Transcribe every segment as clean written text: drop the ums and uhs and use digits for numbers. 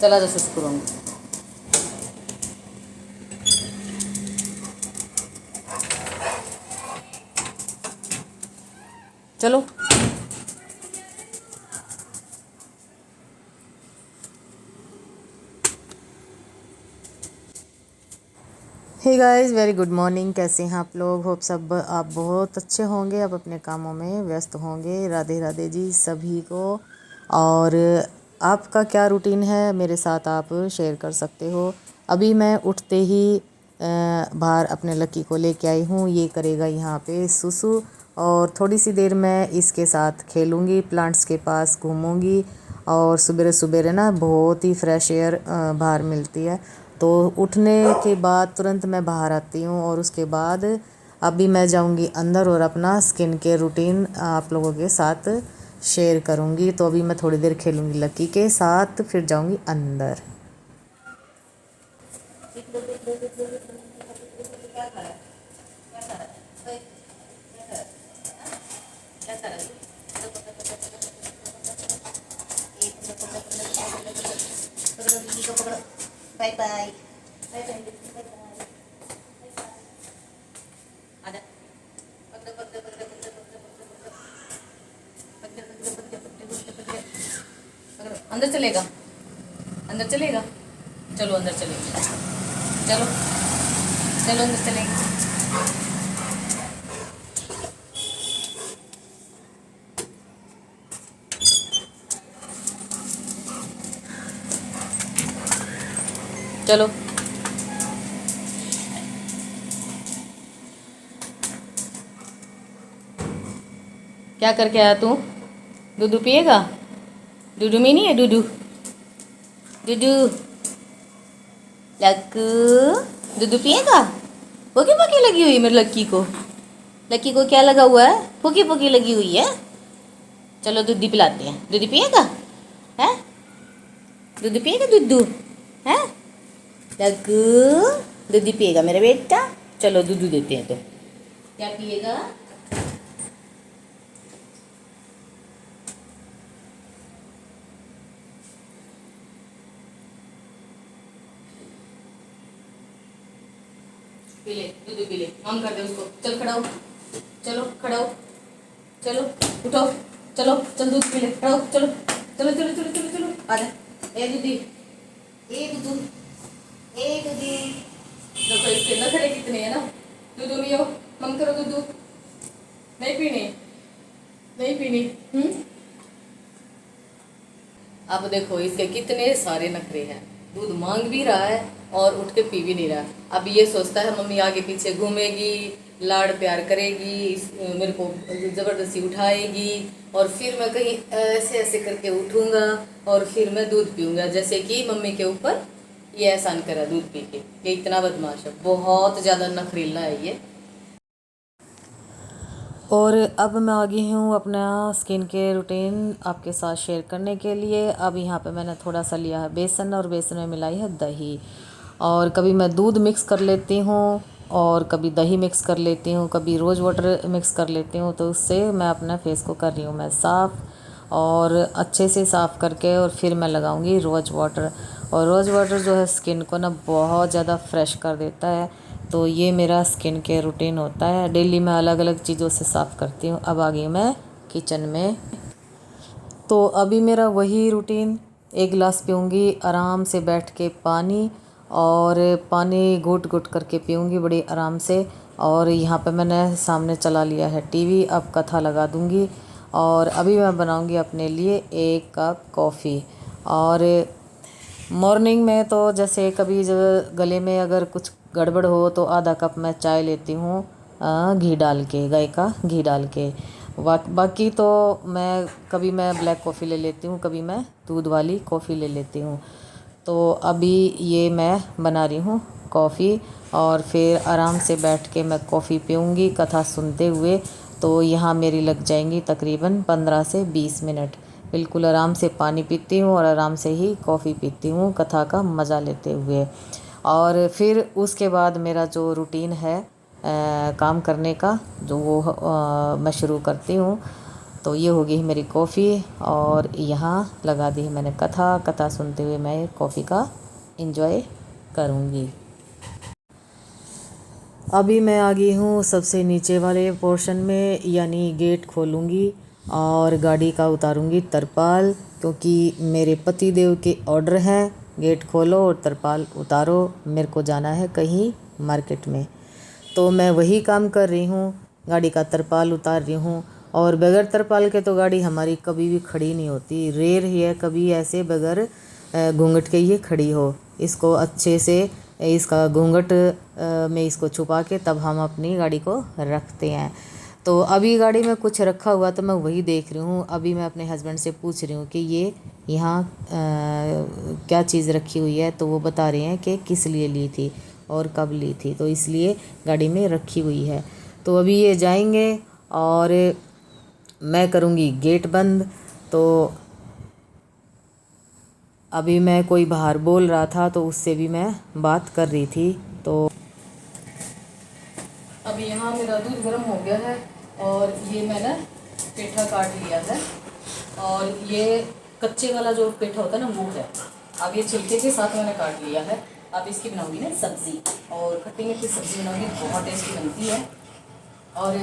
चला जा सुस्त करूँगी। चलो hey guys, very good morning. कैसे हैं आप लोग? होप सब आप बहुत अच्छे होंगे, आप अपने कामों में व्यस्त होंगे। राधे राधे जी सभी को। और आपका क्या रूटीन है मेरे साथ आप शेयर कर सकते हो। अभी मैं उठते ही बाहर अपने लकी को लेके आई हूँ। ये करेगा यहाँ पे सुसु, और थोड़ी सी देर मैं इसके साथ खेलूँगी, प्लांट्स के पास घूमूँगी। और सुबह सुबह ना बहुत ही फ्रेश एयर बाहर मिलती है। तो उठने के बाद तुरंत मैं बाहर आती हूँ, और उसके बाद अभी मैं जाऊँगी अंदर और अपना स्किन केयर रूटीन आप लोगों के साथ शेयर करूँगी। तो अभी मैं थोड़ी देर खेलूँगी लकी के साथ, फिर जाऊँगी अंदर। Bye bye. अंदर चलेगा, अंदर चलेगा। चलो अंदर चलेगा, चलो चलो अंदर चलेगा। चलो क्या करके आया तू? दूधू पिएगा? दूधू में नहीं है दूधू? दूधू लक्कू दूधू पिएगा? पोकी पोकी लगी हुई है मेरे लक्की को। लक्की को क्या लगा हुआ है? पोकी पोकी लगी हुई है। चलो दूधी पिलाते हैं। दूधी पिएगा? है दूधी पिएगा? दूधू है लक्कू दूधी पिएगा मेरा बेटा। चलो दूधू देते हैं। तो क्या पिएगा? पी ले दूध, पी ले। हम कर दे उसको। चल खड़ा हो, चलो खड़ा हो, चलो उठो, चलो चल दूध पी ले। खड़ा हो, चलो चलो चलो चलो चलो चलो आ जा। ए दूधी, ए दूधू, ए दूधी। देखो इसके नखरे कितने हैं ना। दूधू नहीं हो, मन करो दूधू। नहीं पीनी, नहीं पीनी। अब देखो इसके कितने सारे नखरे हैं। दूध मांग भी रहा है और उठ के पी भी नहीं रहा। अब ये सोचता है मम्मी आगे पीछे घूमेगी, लाड़ प्यार करेगी, मेरे को ज़बरदस्ती उठाएगी, और फिर मैं कहीं ऐसे ऐसे करके उठूँगा और फिर मैं दूध पीऊँगा, जैसे कि मम्मी के ऊपर ये एहसान करा दूध पी के। ये इतना बदमाश है, बहुत ज़्यादा नखरीला है ये। और अब मैं आ गई हूँ अपना स्किन केयर रूटीन आपके साथ शेयर करने के लिए। अब यहाँ पे मैंने थोड़ा सा लिया है बेसन, और बेसन में मिलाई है दही। और कभी मैं दूध मिक्स कर लेती हूँ, और कभी दही मिक्स कर लेती हूँ, कभी रोज़ वाटर मिक्स कर लेती हूँ। तो उससे मैं अपना फेस को कर रही हूँ मैं साफ़, और अच्छे से साफ़ करके और फिर मैं लगाऊंगी रोज़ वाटर। और रोज़ वाटर जो है स्किन को ना बहुत ज़्यादा फ्रेश कर देता है। तो ये मेरा स्किन केयर रूटीन होता है। डेली मैं अलग अलग चीज़ों से साफ़ करती हूँ। अब आ गई मैं किचन में। तो अभी मेरा वही रूटीन, एक गिलास पीऊँगी आराम से बैठ के पानी, और पानी घुट घुट करके पीऊँगी बड़ी आराम से। और यहाँ पे मैंने सामने चला लिया है टीवी, अब कथा लगा दूँगी। और अभी मैं बनाऊँगी अपने लिए एक कप कॉफ़ी। और मॉर्निंग में तो जैसे कभी जब गले में अगर कुछ गड़बड़ हो तो आधा कप मैं चाय लेती हूँ घी डाल के, गाय का घी डाल के। बाकी तो मैं कभी मैं ब्लैक कॉफ़ी ले लेती हूँ, कभी मैं दूध वाली कॉफ़ी ले लेती हूँ। तो अभी ये मैं बना रही हूँ कॉफ़ी, और फिर आराम से बैठ के मैं कॉफ़ी पीऊँगी कथा सुनते हुए। तो यहाँ मेरी लग जाएंगी तकरीबन 15 से 20 मिनट। बिल्कुल आराम से पानी पीती हूँ और आराम से ही कॉफ़ी पीती हूँ कथा का मज़ा लेते हुए। और फिर उसके बाद मेरा जो रूटीन है काम करने का, जो वो मैं शुरू करती हूँ। तो ये हो गई है मेरी कॉफ़ी और यहाँ लगा दी है मैंने कथा सुनते हुए मैं कॉफ़ी का एंजॉय करूँगी। अभी मैं आ गई हूँ सबसे नीचे वाले पोर्शन में, यानी गेट खोलूँगी और गाड़ी का उतारूँगी तरपाल, क्योंकि मेरे पति देव के ऑर्डर हैं गेट खोलो और तरपाल उतारो। मेरे को जाना है कहीं मार्केट में, तो मैं वही काम कर रही हूँ, गाड़ी का तरपाल उतार रही हूँ। और बगैर तरपाल के तो गाड़ी हमारी कभी भी खड़ी नहीं होती, रेयर ही है कभी ऐसे बगैर घूंघट के ये खड़ी हो। इसको अच्छे से इसका घूंघट में इसको छुपा के तब हम अपनी गाड़ी को रखते हैं। तो अभी गाड़ी में कुछ रखा हुआ तो मैं वही देख रही हूँ। अभी मैं अपने हस्बैंड से पूछ रही हूँ कि ये यहाँ क्या चीज़ रखी हुई है, तो वो बता रहे हैं कि किस लिए ली थी और कब ली थी, तो इसलिए गाड़ी में रखी हुई है। तो अभी ये जाएंगे और मैं करूँगी गेट बंद। तो अभी मैं कोई बाहर बोल रहा था तो उससे भी मैं बात कर रही थी। तो अभी यहाँ मेरा दूध गर्म हो गया है और ये मैंने पेठा काट लिया है, और ये कच्चे वाला जो पेठा होता है ना वो है। अब ये छिलके के साथ मैंने काट लिया है। अब इसकी बनाऊंगी ना सब्ज़ी, और खट्टी मीठी सब्ज़ी बनाऊंगी, बहुत टेस्टी बनती है। और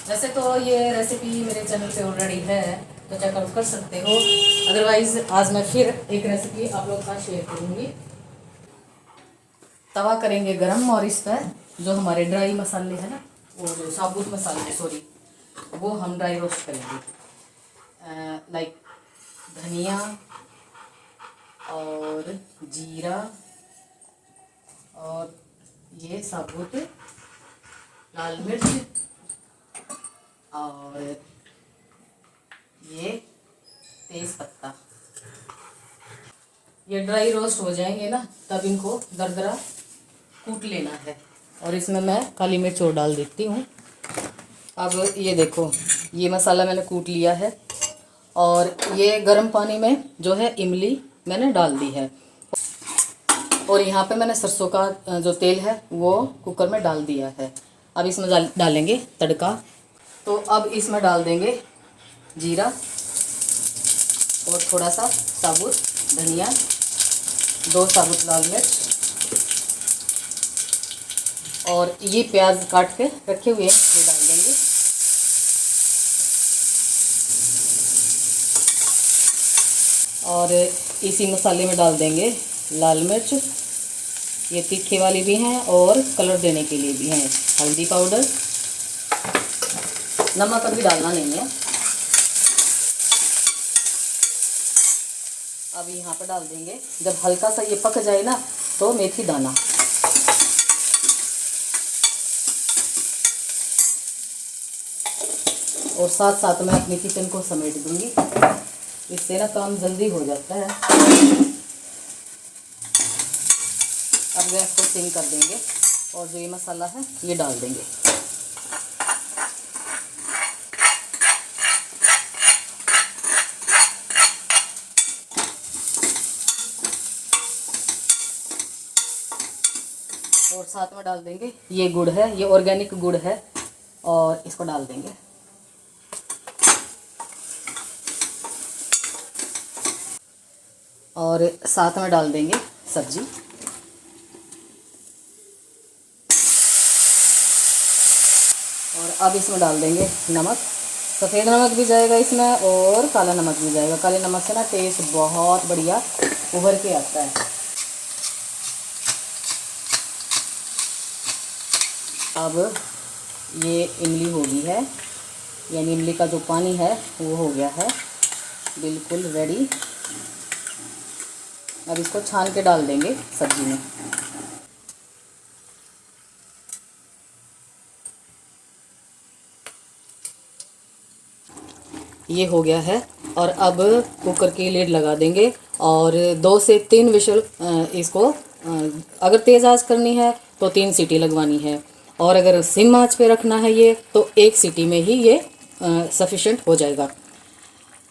वैसे तो ये रेसिपी मेरे चैनल पे ऑलरेडी है, तो चेकआउट कर सकते हो। अदरवाइज़ आज मैं फिर एक रेसिपी आप लोग का शेयर करूँगी। तवा करेंगे गरम और इस पर जो हमारे ड्राई मसाले हैं ना, वो जो साबुत मसाले सॉरी, वो हम ड्राई रोस्ट करेंगे। लाइक धनिया और जीरा और ये साबुत लाल मिर्च और ये तेज़ पत्ता। ये ड्राई रोस्ट हो जाएंगे ना, तब इनको दरदरा कूट लेना है। और इसमें मैं काली मिर्च और डाल देती हूँ। अब ये देखो, ये मसाला मैंने कूट लिया है और ये गर्म पानी में जो है इमली मैंने डाल दी है। और यहाँ पे मैंने सरसों का जो तेल है वो कुकर में डाल दिया है। अब इसमें डालेंगे तड़का। तो अब इसमें डाल देंगे जीरा और थोड़ा सा साबुत धनिया, 2 साबुत लाल मिर्च, और ये प्याज काट के रखे हुए हैं ये डाल देंगे। और इसी मसाले में डाल देंगे लाल मिर्च, ये तीखे वाली भी हैं और कलर देने के लिए भी हैं, हल्दी पाउडर, नमक अभी डालना नहीं है। अब यहाँ पर डाल देंगे, जब हल्का सा ये पक जाए ना तो मेथी दाना, और साथ साथ में अपनी किचन को समेट दूंगी, इससे ना काम जल्दी हो जाता है। अब गैस को सिम कर देंगे और जो ये मसाला है ये डाल देंगे। और साथ में डाल देंगे ये गुड़ है, ये ऑर्गेनिक गुड़ है, और इसको डाल देंगे। और साथ में डाल देंगे सब्जी। और अब इसमें डाल देंगे नमक, सफ़ेद नमक भी जाएगा इसमें और काला नमक भी जाएगा। काले नमक से ना टेस्ट बहुत बढ़िया उभर के आता है। अब ये इमली हो गई है, यानी इमली का जो पानी है वो हो गया है बिल्कुल रेडी। अब इसको छान के डाल देंगे सब्जी में। ये हो गया है, और अब कुकर की लिड लगा देंगे और 2 से 3 विशल इसको, अगर तेज़ आंच करनी है तो 3 सीटी लगवानी है, और अगर सिम आंच पे रखना है ये तो 1 सीटी में ही ये सफिशेंट हो जाएगा।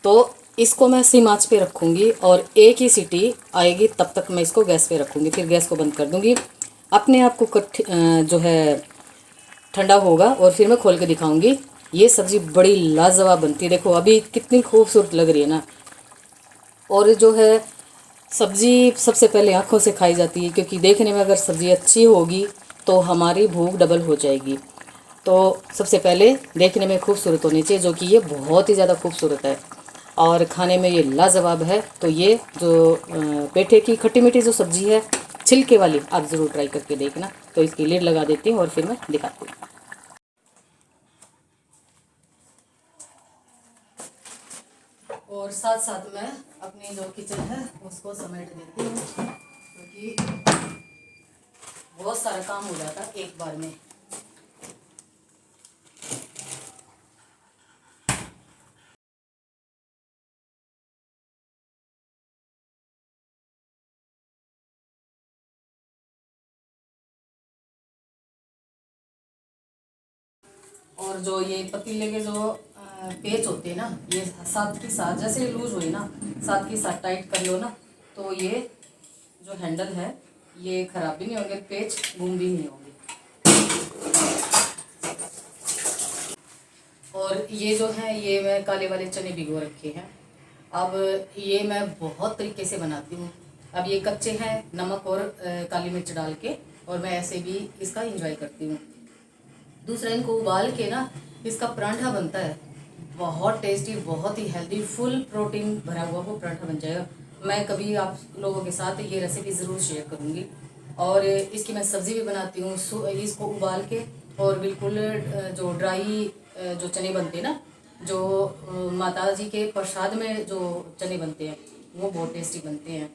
तो इसको मैं सिम आंच पे रखूँगी और 1 ही सीटी आएगी तब तक मैं इसको गैस पे रखूँगी, फिर गैस को बंद कर दूँगी। अपने आप कुकर जो है ठंडा होगा और फिर मैं खोल के दिखाऊँगी ये सब्ज़ी बड़ी लाजवाब बनती है। देखो अभी कितनी खूबसूरत लग रही है ना। और जो है सब्ज़ी सबसे पहले आँखों से खाई जाती है, क्योंकि देखने में अगर सब्ज़ी अच्छी होगी तो हमारी भूख डबल हो जाएगी। तो सबसे पहले देखने में खूबसूरत होनी चाहिए, जो कि ये बहुत ही ज़्यादा खूबसूरत है और खाने में ये लाजवाब है। तो ये जो पेठे की खट्टी मीठी जो सब्ज़ी है छिलके वाली, आप ज़रूर ट्राई करके देखना। तो इसकी लिड लगा देती हूँ और फिर मैं दिखाती हूँ। और साथ साथ मैं अपनी जो किचन है उसको समेट देती हूँ, क्योंकि बहुत सारा काम हो जाता है एक बार में। और जो ये पतीले के जो पेच होते हैं ना, ये साथ के साथ जैसे लूज हुई ना, साथ के साथ टाइट कर लो ना, तो ये जो हैंडल है ये खराब भी नहीं होंगे, पेच गुम भी नहीं होंगे। और ये जो है ये मैं काले वाले चने भिगो रखे हैं। अब ये मैं बहुत तरीके से बनाती हूँ। अब ये कच्चे हैं नमक और काली मिर्च डाल के, और मैं ऐसे भी इसका एंजॉय करती हूँ। दूसरा, इनको उबाल के ना इसका परांठा बनता है, बहुत टेस्टी, बहुत ही हेल्दी, फुल प्रोटीन भरा हुआ वो परांठा बन जाएगा। मैं कभी आप लोगों के साथ ये रेसिपी ज़रूर शेयर करूँगी। और इसकी मैं सब्ज़ी भी बनाती हूँ, इसको उबाल के, और बिल्कुल जो ड्राई जो चने बनते हैं ना, जो माता जी के प्रसाद में जो चने बनते हैं वो बहुत टेस्टी बनते हैं।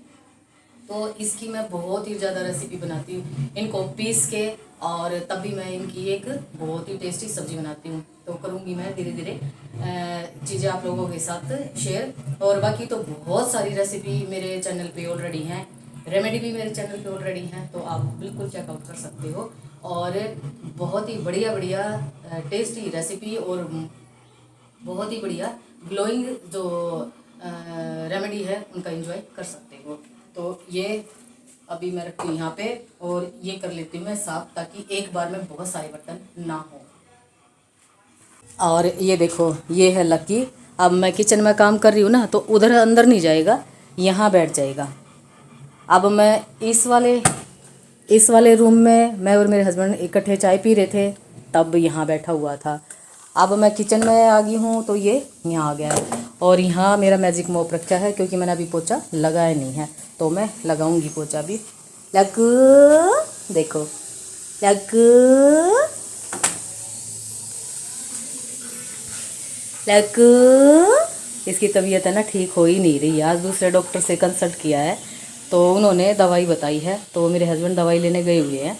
तो इसकी मैं बहुत ही ज़्यादा रेसिपी बनाती हूँ, इनको पीस के, और तब भी मैं इनकी एक बहुत ही टेस्टी सब्ज़ी बनाती हूँ। तो करूँगी मैं धीरे धीरे चीज़ें आप लोगों के साथ शेयर। और बाकी तो बहुत सारी रेसिपी मेरे चैनल पे ऑलरेडी हैं, रेमेडी भी मेरे चैनल पे ऑलरेडी हैं, तो आप बिल्कुल चेकआउट कर सकते हो। और बहुत ही बढ़िया बढ़िया टेस्टी रेसिपी और बहुत ही बढ़िया ग्लोइंग जो रेमेडी है उनका एंजॉय कर सकते हो। तो ये अभी मैं रखती हूँ यहाँ पे, और ये कर लेती हूँ मैं साफ, ताकि एक बार में बहुत सारे बर्तन ना हो। और ये देखो ये है लकी। अब मैं किचन में काम कर रही हूँ ना, तो उधर अंदर नहीं जाएगा, यहाँ बैठ जाएगा। अब मैं इस वाले रूम में मैं और मेरे हस्बैंड इकट्ठे चाय पी रहे थे, तब यहाँ बैठा हुआ था। अब मैं किचन में आ गई हूँ तो ये यहाँ आ गया है। और यहाँ मेरा मैजिक मोप रखा है, क्योंकि मैंने अभी पोछा लगाया नहीं है, तो मैं लगाऊंगी पोछा भी। लगू देखो, लगू लगू, इसकी तबीयत है ना ठीक हो ही नहीं रही। आज दूसरे डॉक्टर से कंसल्ट किया है, तो उन्होंने दवाई बताई है, तो मेरे हस्बैंड दवाई लेने गए हुए हैं,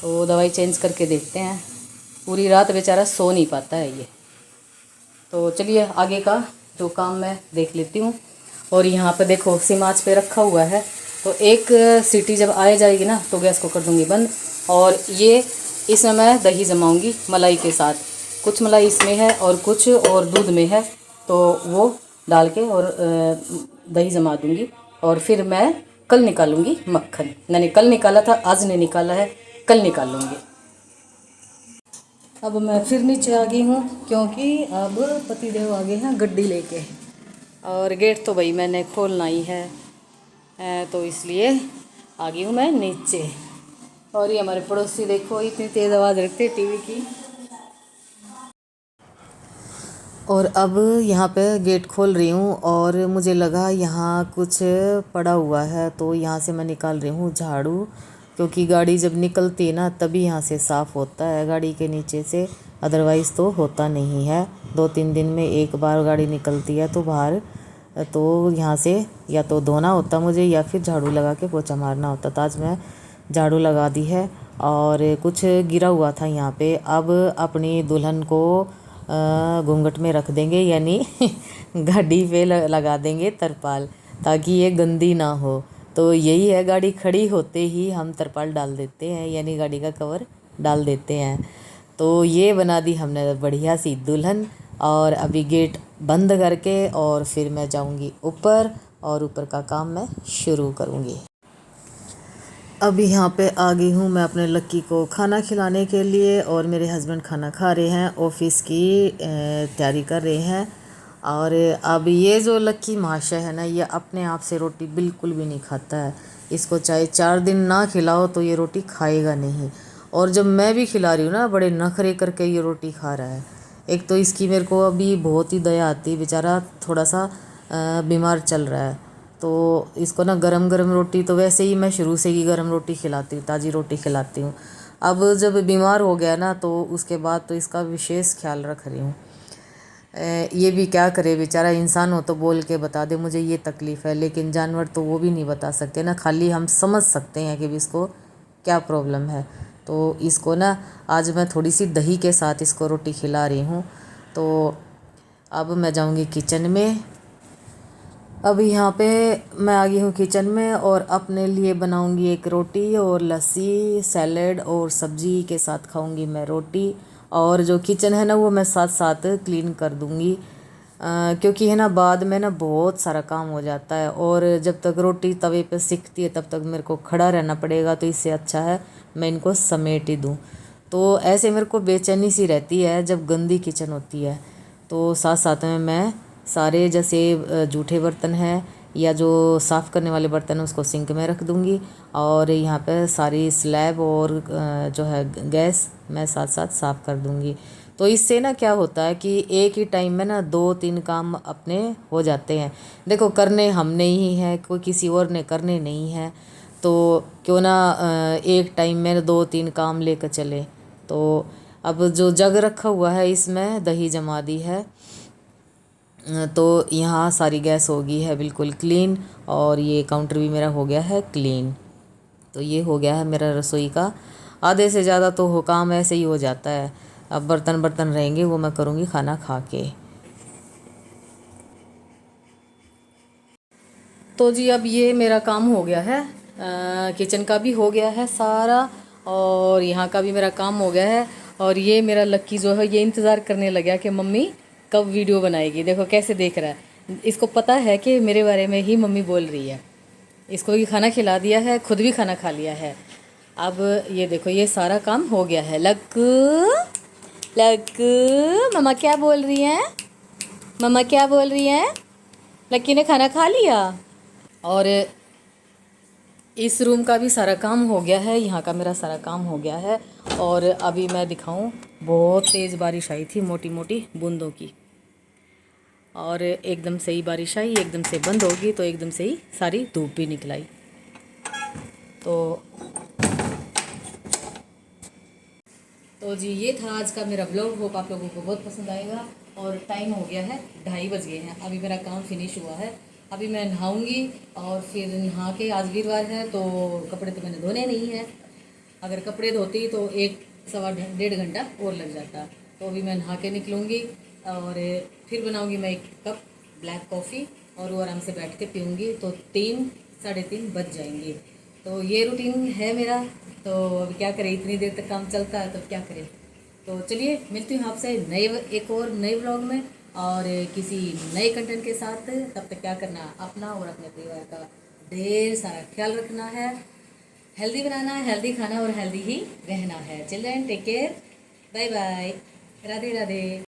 तो दवाई चेंज करके देखते हैं। पूरी रात बेचारा सो नहीं पाता है ये। तो चलिए आगे का जो काम मैं देख लेती हूँ। और यहाँ पे देखो सिम आंच पे रखा हुआ है, तो एक सीटी जब आ जाएगी ना तो गैस को कर दूँगी बंद। और ये इसमें मैं दही जमाऊँगी मलाई के साथ, कुछ मलाई इसमें है और कुछ और दूध में है, तो वो डाल के और दही जमा दूँगी। और फिर मैं कल निकालूँगी मक्खन। मैंने कल निकाला था, आज नहीं निकाला है, कल निकाल लूँगी। अब मैं फिर नीचे आ गई हूँ, क्योंकि अब पतिदेव आ गए हैं गड्डी लेके, और गेट तो भाई मैंने खोलना ही है, तो इसलिए आ गई हूँ मैं नीचे। और ये हमारे पड़ोसी देखो इतनी तेज़ आवाज़ रखते टीवी की। और अब यहाँ पे गेट खोल रही हूँ, और मुझे लगा यहाँ कुछ पड़ा हुआ है, तो यहाँ से मैं निकाल रही हूँ झाड़ू, क्योंकि गाड़ी जब निकलती है ना तभी यहाँ से साफ़ होता है गाड़ी के नीचे से, अदरवाइज़ तो होता नहीं है। 2-3 दिन में एक बार गाड़ी निकलती है तो बाहर, तो यहाँ से या तो धोना होता मुझे, या फिर झाड़ू लगा के पोछा मारना होता। तो आज मैं झाड़ू लगा दी है। और कुछ गिरा हुआ था यहाँ पे, अब अपनी दुल्हन को घूंघट में रख देंगे, यानी गाड़ी पे लगा देंगे तरपाल, ताकि ये गंदी ना हो। तो यही है, गाड़ी खड़ी होते ही हम तरपाल डाल देते हैं, यानी गाड़ी का कवर डाल देते हैं। तो ये बना दी हमने बढ़िया सी दुल्हन। और अभी गेट बंद करके और फिर मैं जाऊंगी ऊपर, और ऊपर का काम मैं शुरू करूंगी। अभी यहाँ पे आ गई हूँ मैं अपने लक्की को खाना खिलाने के लिए, और मेरे हस्बैंड खाना खा रहे हैं, ऑफिस की तैयारी कर रहे हैं। और अब ये जो लक्की महाशय है ना, ये अपने आप से रोटी बिल्कुल भी नहीं खाता है। इसको चाहे 4 दिन ना खिलाओ तो ये रोटी खाएगा नहीं। और जब मैं भी खिला रही हूँ ना, बड़े नखरे करके ये रोटी खा रहा है। एक तो इसकी मेरे को अभी बहुत ही दया आती है, बेचारा थोड़ा सा बीमार चल रहा है। तो इसको ना गरम गरम रोटी, तो वैसे ही मैं शुरू से ही गरम रोटी खिलाती हूँ, ताज़ी रोटी खिलाती हूँ। अब जब बीमार हो गया ना, तो उसके बाद तो इसका विशेष ख्याल रख रही हूँ। ये भी क्या करे बेचारा, इंसान हो तो बोल के बता दे मुझे ये तकलीफ़ है, लेकिन जानवर तो वो भी नहीं बता सकते ना, खाली हम समझ सकते हैं कि भी इसको क्या प्रॉब्लम है। तो इसको ना आज मैं थोड़ी सी दही के साथ इसको रोटी खिला रही हूँ। तो अब मैं जाऊँगी किचन में। अब यहाँ पे मैं आ गई हूँ किचन में, और अपने लिए बनाऊँगी एक रोटी और लस्सी, सैलेड और सब्जी के साथ खाऊँगी मैं रोटी। और जो किचन है ना, वो मैं साथ साथ क्लीन कर दूँगी, क्योंकि है ना बाद में ना बहुत सारा काम हो जाता है, और जब तक रोटी तवे पे सिकती है तब तक मेरे को खड़ा रहना पड़ेगा। तो इससे अच्छा है मैं इनको समेट ही दूँ। तो ऐसे मेरे को बेचैनी सी रहती है जब गंदी किचन होती है। तो साथ साथ में मैं सारे जैसे जूठे बर्तन हैं या जो साफ़ करने वाले बर्तन हैं उसको सिंक में रख दूँगी, और यहाँ पे सारी स्लैब और जो है गैस मैं साथ साथ साफ़ कर दूँगी। तो इससे ना क्या होता है कि एक ही टाइम में ना 2-3 काम अपने हो जाते हैं। देखो करने हमने ही हैं, कोई किसी और ने करने नहीं है। तो क्यों ना एक टाइम में 2-3 काम लेकर चले। तो अब जो जग रखा हुआ है इसमें दही जमा दी है। तो यहाँ सारी गैस हो गई है बिल्कुल क्लीन, और ये काउंटर भी मेरा हो गया है क्लीन। तो ये हो गया है मेरा रसोई का आधे से ज़्यादा तो हो काम ऐसे ही हो जाता है। अब बर्तन बर्तन रहेंगे वो मैं करूँगी खाना खा के। तो जी अब ये मेरा काम हो गया है, किचन का भी हो गया है सारा, और यहाँ का भी मेरा काम हो गया है। और ये मेरा लक्की जो है ये इंतज़ार करने लगा कि मम्मी कब वीडियो बनाएगी। देखो कैसे देख रहा है, इसको पता है कि मेरे बारे में ही मम्मी बोल रही है। इसको भी खाना खिला दिया है, खुद भी खाना खा लिया है। अब ये देखो ये सारा काम हो गया है। लक्कू लक्कू मम्मा क्या बोल रही हैं, मम्मा क्या बोल रही हैं। लक्की ने खाना खा लिया। और इस रूम का भी सारा काम हो गया है, यहाँ का मेरा सारा काम हो गया है। और अभी मैं दिखाऊं, बहुत तेज़ बारिश आई थी, मोटी मोटी बूंदों की, और एकदम से ही बारिश आई, एकदम से बंद होगी, तो एकदम से ही सारी धूप भी निकल आई। तो जी ये था आज का मेरा ब्लॉग। होप आप लोगों को बहुत पसंद आएगा। और टाइम हो गया है 2:30 बज गए हैं, अभी मेरा काम फिनिश हुआ है। अभी मैं नहाऊंगी, और फिर नहा के, आज वीरवार है तो कपड़े तो मैंने धोने नहीं हैं। अगर कपड़े धोती तो 1-1.5 घंटा और लग जाता। तो अभी मैं नहा के निकलूँगी, और फिर बनाऊँगी मैं 1 कप ब्लैक कॉफ़ी, और वो आराम से बैठ के पीऊँगी। तो 3-3:30 बज जाएंगे। तो ये रूटीन है मेरा। तो अब क्या करें, इतनी देर तक काम चलता है तो क्या करें। तो चलिए मिलती हूँ आपसे एक और नए व्लॉग में, और किसी नए कंटेंट के साथ। तब तक क्या करना, अपना और अपने परिवार का ढेर सारा ख्याल रखना है, हेल्दी बनाना है, हेल्दी खाना और हेल्दी ही रहना है। Children take care, bye bye, Radhe Radhe.